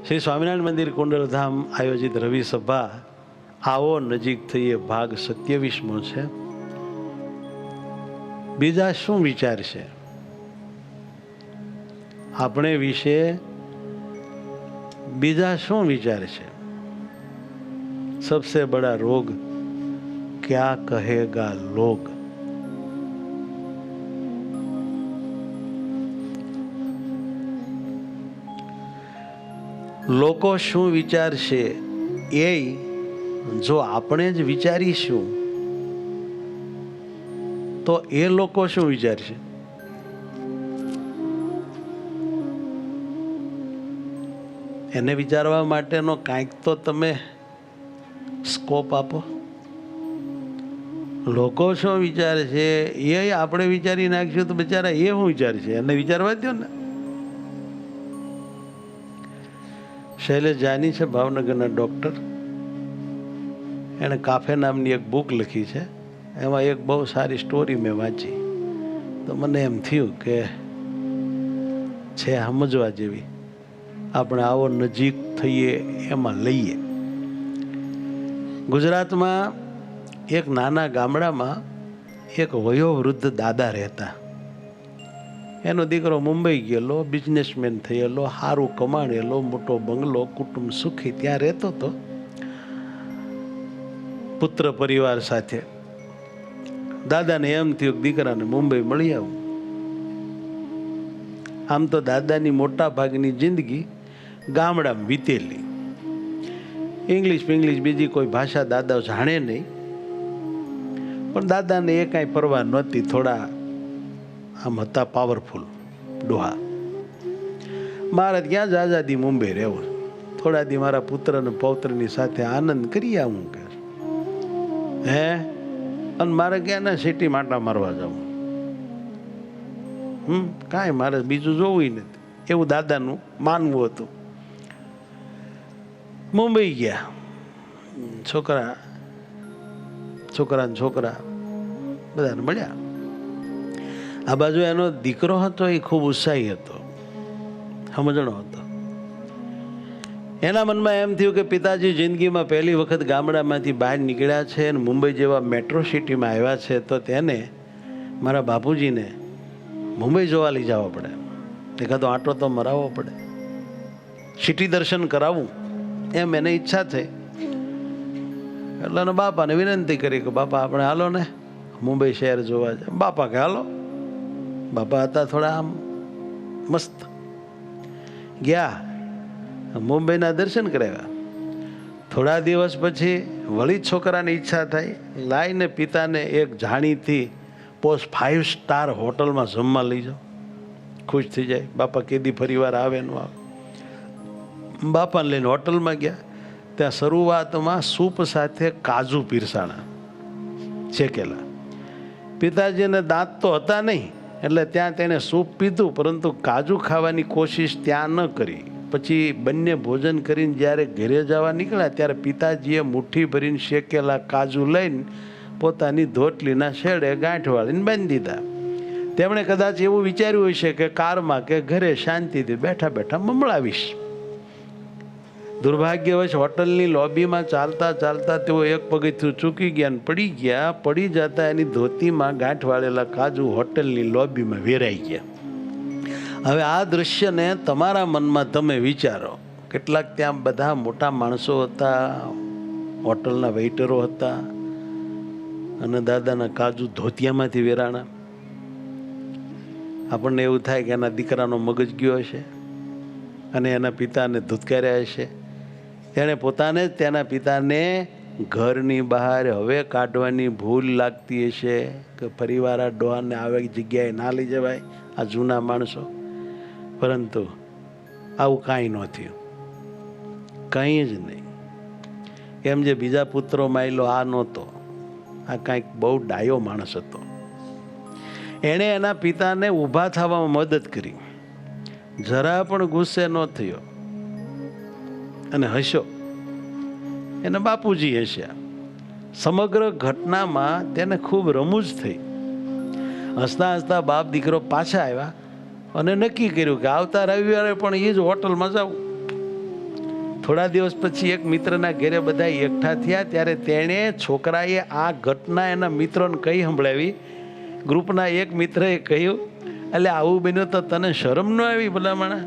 શ્રી સ્વામિનારાયણ મંદિર કુંડલધામ આયોજિત રવિ સભા આવો નજીક થઈએ ભાગ 27મો છે. બીજા શું વિચારશે આપણે વિશે? બીજા શું વિચારશે? सबसे बड़ा रोग क्या कहेगा लोग. લોકો શું વિચારશે એ જો આપણે જ વિચારીશું તો એ લોકો શું વિચારશે? એને વિચારવા માટેનો કાંઈક તો તમે સ્કોપ આપો. લોકો શું વિચારે છે એ આપણે વિચારી નાખીશું તો બિચારા એ શું વિચારશે? એને વિચારવા દો ને. શૈલેષ જાની છે ભાવનગરના ડૉક્ટર. એણે કાફે નામની એક બુક લખી છે. એમાં એક બહુ સારી સ્ટોરી મેં વાંચી તો મને એમ થયું કે છે સમજવા જેવી. આપણે આવો નજીક થઈએ એમાં લઈએ. ગુજરાતમાં એક નાના ગામડામાં એક વયોવૃદ્ધ દાદા રહેતા. એનો દીકરો મુંબઈ ગયેલો, બિઝનેસમેન થયેલો, સારું કમાણેલો, મોટો બંગલો, કુટુંબ સુખી ત્યાં રહેતો હતો પુત્ર પરિવાર સાથે. દાદાને એમ થયું દીકરાને મુંબઈ મળી આવું. આમ તો દાદાની મોટા ભાગની જિંદગી ગામડામાં વીતેલી. ઇંગ્લિશ બીજી કોઈ ભાષા દાદા જાણે નહીં, પણ દાદાને એ કાંઈ પરવા નહોતી. થોડા આમ હતા પાવરફુલ ડોહા. મારે ત્યાં જ આઝાદી મુંબઈ રહેવું, થોડા દી મારા પુત્ર અને પૌત્રની સાથે આનંદ કરી આવું કે હે, અને મારે ક્યાં ના સિટી માટા મારવા જવું. કાંઈ મારે બીજું જોવું નથી, એવું દાદાનું માનવું હતું. મુંબઈ ગયા. છોકરા બધાને મળ્યા. આ બાજુ એનો દીકરો હતો, એ ખૂબ ઉત્સાહી હતો, સમજણો હતો. એના મનમાં એમ થયું કે પિતાજી જિંદગીમાં પહેલી વખત ગામડામાંથી બહાર નીકળ્યા છે અને મુંબઈ જેવા મેટ્રો સિટીમાં આવ્યા છે, તો તેને મારા બાપુજીને મુંબઈ જોવા લઈ જવા પડે. એકાદો આંટો તો મરાવવો પડે, સિટી દર્શન કરાવવું એમ એને ઈચ્છા થઈ. એટલે બાપાને વિનંતી કરી કે બાપા આપણે હાલો ને મુંબઈ શહેર જોવા જાય. બાપા કે હાલો. બાપા હતા થોડા આમ મસ્ત. ગયા, મુંબઈના દર્શન કરાવ્યા. થોડા દિવસ પછી વળી છોકરાની ઈચ્છા થઈ, લાઈને પિતાને એક જાણીતી પોસ્ટ 5 સ્ટાર હોટલમાં જમવા લઈ જાઓ. ખુશ થઈ જાય. બાપા કેદી ફરી વાર આવે ન આવે. બાપાને લઈને હોટલમાં ગયા. ત્યાં શરૂઆતમાં સૂપ સાથે કાજુ પીરસાણા શેકેલા. પિતાજીને દાંત તો હતા નહીં, એટલે ત્યાં તેને સૂપ પીધું, પરંતુ કાજુ ખાવાની કોશિશ ત્યાં ન કરી. પછી બંને ભોજન કરીને જ્યારે ઘરે જવા નીકળ્યા ત્યારે પિતાજીએ મુઠ્ઠી ભરીને શેકેલા કાજુ લઈને પોતાની ધોટલીના શેડે ગાંઠ વાળીને બાંધી દીધા. તેમણે કદાચ એવું વિચાર્યું હશે કે કારમાં કે ઘરે શાંતિથી બેઠા બેઠા મમળાવીશ. દુર્ભાગ્યવશ હોટલની લોબીમાં ચાલતા ચાલતા તેઓ એક પગથિયું ચૂકી ગયા અને પડી ગયા. પડી જતા એની ધોતીમાં ગાંઠ વાળેલા કાજુ હોટલની લોબીમાં વેરાઈ ગયા. હવે આ દૃશ્યને તમારા મનમાં તમે વિચારો. કેટલાક ત્યાં બધા મોટા માણસો હતા, હોટલના વેઇટરો હતા, અને દાદાના કાજુ ધોતિયામાંથી વેરાણા. આપણને એવું થાય કે એના દીકરાનો મગજ ગયો હશે અને એના પિતાને ધૂતકાર્યા હશે. તેણે પોતાને જ તેના પિતાને ઘરની બહાર હવે કાઢવાની ભૂલ લાગતી હશે કે ફરીવાર આ ડોહાને આવી જગ્યાએ ના લઈ જવાય, આ જૂના માણસો. પરંતુ આવું કાંઈ ન થયું, કંઈ જ નહીં. કેમ જે બીજા પુત્રો માયલો આ નહોતો, આ કાંઈક બહુ ડાયો માણસ હતો. એણે એના પિતાને ઊભા થવામાં મદદ કરી, જરા પણ ગુસ્સે ન થયો અને હસ્યો. એને બાપુજી હસ્યા. સમગ્ર ઘટનામાં તેને ખૂબ રમૂજ થઈ. હસતા હસતા બાપ દીકરો પાછા આવ્યા અને નક્કી કર્યું કે આવતા રવિવારે પણ એ જ હોટલમાં જાઉં. થોડા દિવસ પછી એક મિત્રના ઘરે બધા એકઠા થયા ત્યારે તેણે છોકરાએ આ ઘટના એના મિત્રોને કહી સંભળાવી. ગ્રુપના એક મિત્રએ કહ્યું, એટલે આવું બન્યું તો તને શરમ ન આવી ભલામણા?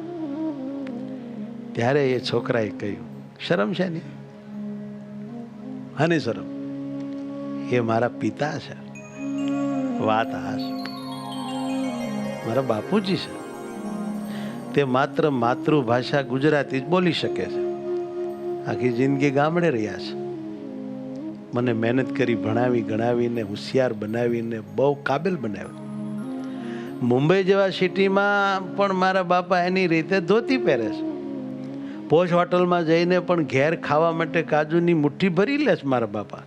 ત્યારે એ છોકરાએ કહ્યું, શરમ છે ને? હાની શરમ? એ મારા પિતા છે. વાત આ છે, મારા બાપુજી છે. તે માત્ર માતૃભાષા ગુજરાતી જ બોલી શકે છે. આખી જિંદગી ગામડે રહ્યા છે. મને મહેનત કરી ભણાવી ગણાવીને હોશિયાર બનાવીને બહુ કાબિલ બનાવ્યો. મુંબઈ જેવા સિટીમાં પણ મારા બાપા એની રીતે ધોતી પહેરે છે. પોશ હોટલમાં જઈને પણ ઘેર ખાવા માટે કાજુની મુઠ્ઠી ભરી લે છે મારા બાપા.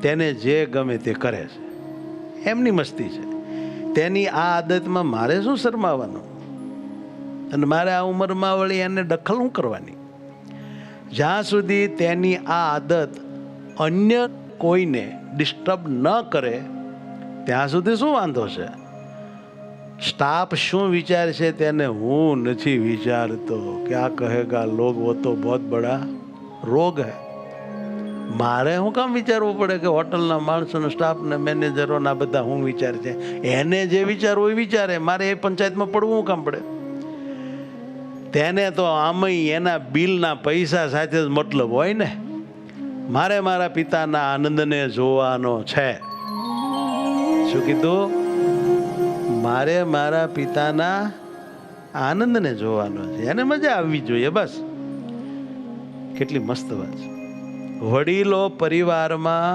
તેને જે ગમે તે કરે છે, એમની મસ્તી છે. તેની આ આદતમાં મારે શું શરમાવાનું? અને મારે આ ઉંમરમાં વળી એને દખલ શું કરવાની? જ્યાં સુધી તેની આ આદત અન્ય કોઈને ડિસ્ટર્બ ન કરે ત્યાં સુધી શું વાંધો છે? સ્ટાફ શું વિચારશે તેને હું નથી વિચારતો. ક્યાં કહેગા લોગ વો તો બહોત બડા રોગ હૈ. મારે શું કામ વિચારવું પડે કે હોટલના માણસોને, સ્ટાફને, મેનેજરોના બધા શું વિચારશે? એને જે વિચારવું એ વિચારે. મારે એ પંચાયતમાં પડવું શું કામ પડે? તેને તો આમય એના બિલના પૈસા સાથે જ મતલબ હોય ને. મારે મારા પિતાના આનંદને જોવાનો છે. શું કીધું? મારે મારા પિતાના આનંદને જોવાનો છે. એને મજા આવવી જોઈએ, બસ. કેટલી મસ્ત વાત છે. વડીલો પરિવારમાં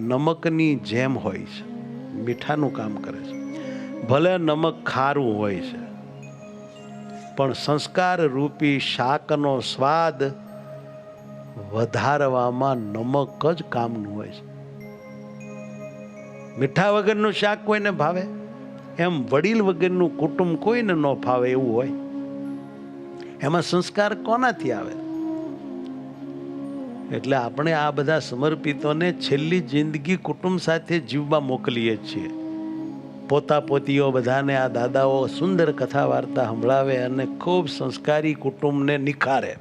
નમકની જેમ હોય છે, મીઠાનું કામ કરે છે. ભલે નમક ખારું હોય છે, પણ સંસ્કાર રૂપી શાકનો સ્વાદ વધારવામાં નમક જ કામનું હોય છે. મીઠા વગરનું શાક કોઈને ભાવે? એમ વડીલ વગરનું કુટુંબ કોઈને ન ફાવે એવું હોય. એમાં સંસ્કાર કોનાથી આવે? એટલે આપણે આ બધા સમર્પિતોને છેલ્લી જિંદગી કુટુંબ સાથે જીવવા મોકલીએ છીએ. પોતા પોતીઓ બધાને આ દાદાઓ સુંદર કથા વાર્તા સંભળાવે અને ખૂબ સંસ્કારી કુટુંબને નિખારે.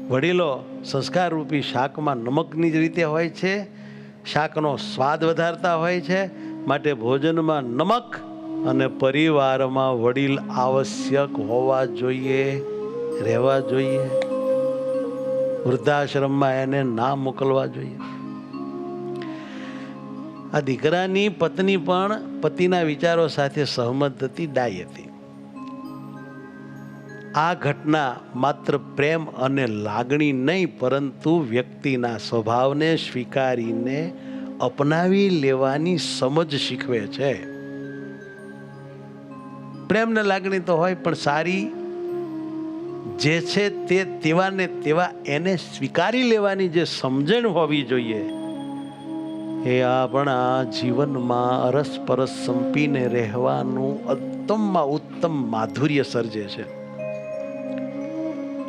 વડીલો સંસ્કાર રૂપી શાકમાં નમકની જ રીતે હોય છે. શાકનો સ્વાદ વધારતા હોય છે. માટે ભોજનમાં નમક અને પરિવારમાં વડીલ આવશ્યક હોવા જોઈએ, રહેવા જોઈએ. વૃદ્ધાશ્રમમાં એને ના મોકલવા જોઈએ. આ દીકરાની પત્ની પણ પતિના વિચારો સાથે સહમત હતી, ડાય હતી. આ ઘટના માત્ર પ્રેમ અને લાગણી નહીં, પરંતુ વ્યક્તિના સ્વભાવને સ્વીકારીને અપનાવી લેવાની સમજ શીખવે છે. પ્રેમ ને લાગણી તો હોય, પણ સારી જે છે તે તેવા ને તેવા એને સ્વીકારી લેવાની જે સમજણ હોવી જોઈએ, એ આપણા જીવનમાં અરસપરસ સંપીને રહેવાનું ઉત્તમમાં ઉત્તમ માધુર્ય સર્જે છે.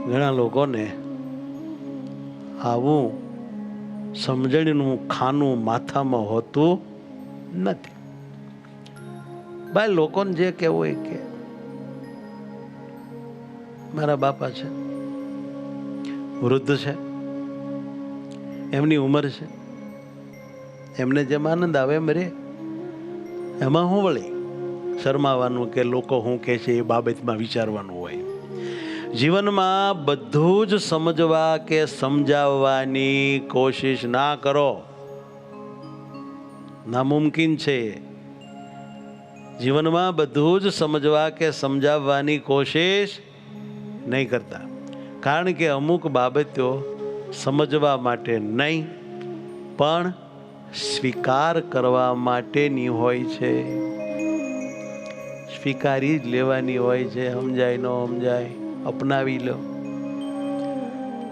ઘણા લોકોને આવું સમજણનું ખાનું માથામાં હોતું નથી. ભાઈ લોકોને જે કહેવું હોય કે મારા બાપા છે, વૃદ્ધ છે, એમની ઉંમર છે, એમને જેમ આનંદ આવે એમ રે. એમાં શું વળી શરમાવાનું કે લોકો શું કહે છે એ બાબતમાં વિચારવાનું હોય? જીવનમાં બધું જ સમજવા કે સમજાવવાની કોશિશ ના કરો. નામુમકિન છે. જીવનમાં બધું જ સમજવા કે સમજાવવાની કોશિશ નહીં કરતા. કારણ કે અમુક બાબતો સમજવા માટે નહીં, પણ સ્વીકાર કરવા માટેની હોય છે. સ્વીકારી જ લેવાની હોય છે. સમજાય ન સમજાય અપનાવી લો.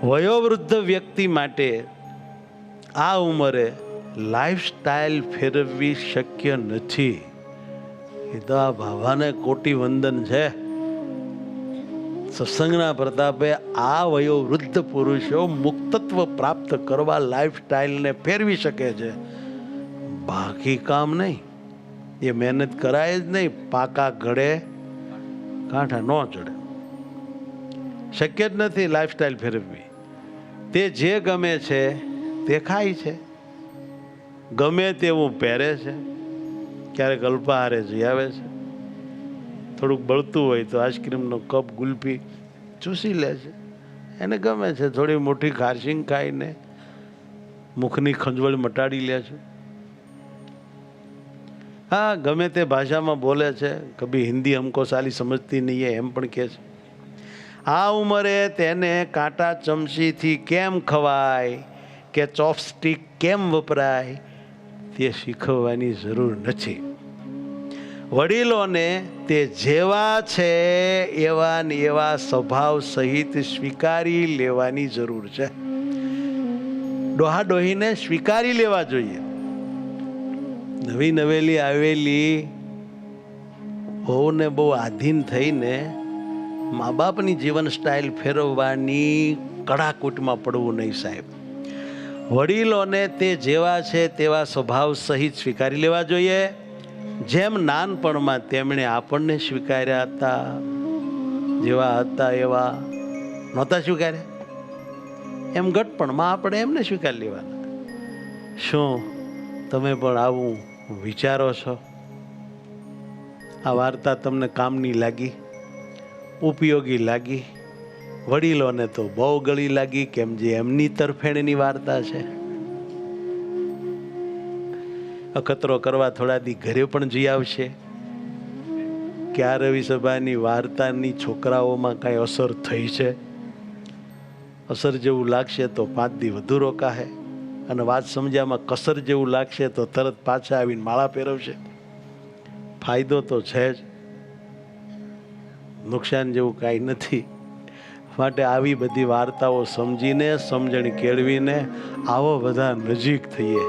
વયોવૃદ્ધ વ્યક્તિ માટે આ ઉંમરે લાઈફસ્ટાઈલ ફેરવવી શક્ય નથી. એ તો આ ભાવાને કોટી વંદન છે. સત્સંગના પ્રતાપે આ વયોવૃદ્ધ પુરુષો મુક્તત્વ પ્રાપ્ત કરવા લાઈફસ્ટાઈલને ફેરવી શકે છે. બાકી કામ નહીં. એ મહેનત કરાય જ નહીં. પાકા ઘડે કાંઠા ન ચડે. શક્ય જ નથી લાઈફસ્ટાઈલ ફેરવવી. તે જે ગમે છે તે ખાય છે, ગમે તેવું પહેરે છે, ક્યારેક અલ્પાહારે જઈ આવે છે, થોડુંક બળતું હોય તો આઈસ્ક્રીમનો કપ ગુલ્ફી ચૂસી લે છે, એને ગમે છે. થોડી મોટી ખારશીંગ ખાઈને મુખની ખંજવળ મટાડી લે છે. હા, ગમે તે ભાષામાં બોલે છે, કભી હિન્દી હમકો સાલી સમજતી નહીં હે એમ પણ કહે છે. આ ઉંમરે તેને કાંટા ચમચીથી કેમ ખવાય કે ચોપસ્ટિક કેમ વપરાય તે શીખવવાની જરૂર નથી. વડીલોને તે જેવા છે એવા ને એવા સ્વભાવ સહિત સ્વીકારી લેવાની જરૂર છે. ડોહા ડોહીને સ્વીકારી લેવા જોઈએ. નવી નવેલી આવેલી બહુને બહુ આધીન થઈને મા બાપની જીવન સ્ટાઇલ ફેરવવાની કડાકૂટમાં પડવું નહીં સાહેબ. વડીલોને તે જેવા છે તેવા સ્વભાવ સહિત સ્વીકારી લેવા જોઈએ. જેમ નાનપણમાં તેમણે આપણને સ્વીકાર્યા હતા, જેવા હતા એવા નહોતા સ્વીકાર્યા, એમ ઘટપણમાં આપણે એમને સ્વીકારી લેવાના. શું તમે પણ આવું વિચારો છો? આ વાર્તા તમને કામની લાગી, ઉપયોગી લાગી? વડીલોને તો બહુ ગળી લાગી, કેમ જે એમની તરફેણની વાર્તા છે. અખતરો કરવા થોડા દી ઘરે પણ જઈ આવશે. કે આ રવિ સભાની વાર્તાની છોકરાઓમાં કાંઈ અસર થઈ છે? અસર જેવું લાગશે તો 5 દી વધુ રોકાશે, અને વાત સમજ્યામાં કસર જેવું લાગશે તો તરત પાછા આવીને માળા ફેરવશે. ફાયદો તો છે જ, નુકસાન જેવું કાંઈ નથી. માટે આવી બધી વાર્તાઓ સમજીને, સમજણ કેળવીને આવો બધા નજીક થઈએ.